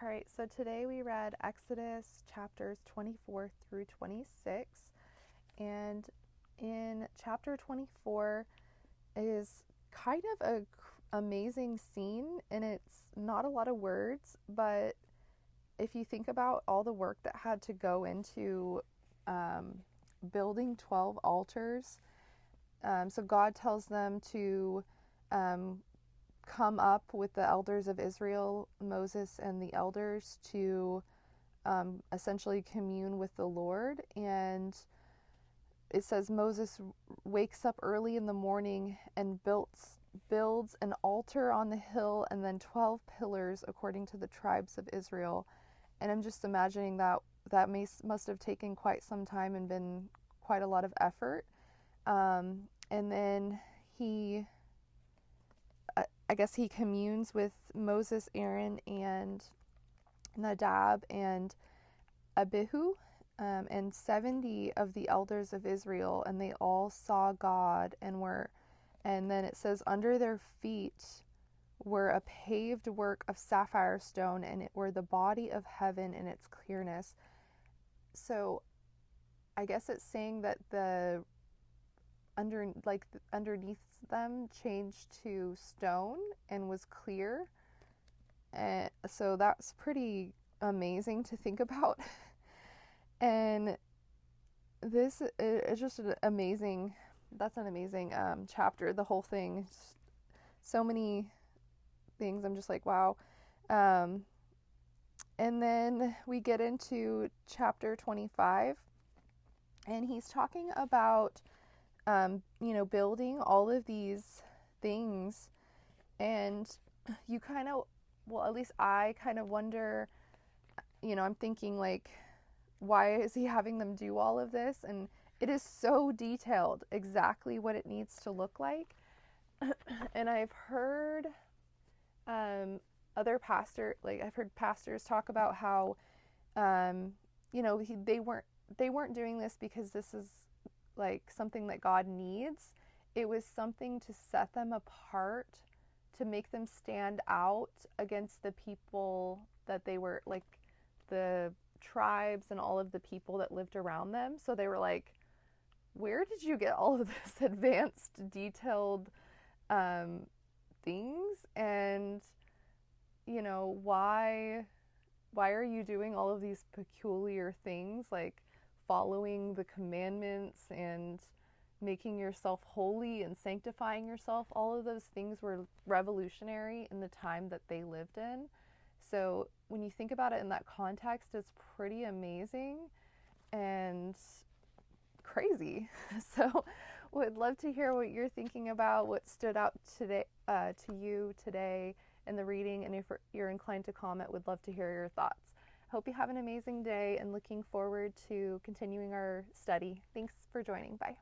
All right, so today we read Exodus chapters 24 through 26. And in chapter 24 is kind of a amazing scene, and it's not a lot of words, but if you think about all the work that had to go into building 12 altars, so God tells them to um, come up with the elders of Israel, Moses and the elders, to essentially commune with the Lord. And it says Moses wakes up early in the morning and builds an altar on the hill and then 12 pillars according to the tribes of Israel. And I'm just imagining that must have taken quite some time and been quite a lot of effort. And then I guess he communes with Moses, Aaron, and Nadab and Abihu, and 70 of the elders of Israel, and they all saw God and then it says, under their feet were a paved work of sapphire stone, and it were the body of heaven in its clearness. So I guess it's saying that underneath them changed to stone and was clear. And so that's pretty amazing to think about. And this is just an amazing chapter. The whole thing, so many things. I'm just like, wow. And then we get into chapter 25, and he's talking about building all of these things. And you kind of, well, at least I kind of wonder, I'm thinking, like, why is he having them do all of this? And it is so detailed, exactly what it needs to look like. And I've heard I've heard pastors talk about how, they weren't doing this because this is like something that God needs. It was something to set them apart, to make them stand out against the people that they were, like the tribes and all of the people that lived around them. So they were like, where did you get all of this advanced, detailed things? And, why are you doing all of these peculiar things, like following the commandments and making yourself holy and sanctifying yourself? All of those things were revolutionary in the time that they lived in. So when you think about it in that context, it's pretty amazing and crazy. So would love to hear what you're thinking about, what stood out today to you today in the reading, and if you're inclined to comment, would love to hear your thoughts. Hope you have an amazing day, and looking forward to continuing our study. Thanks for joining. Bye.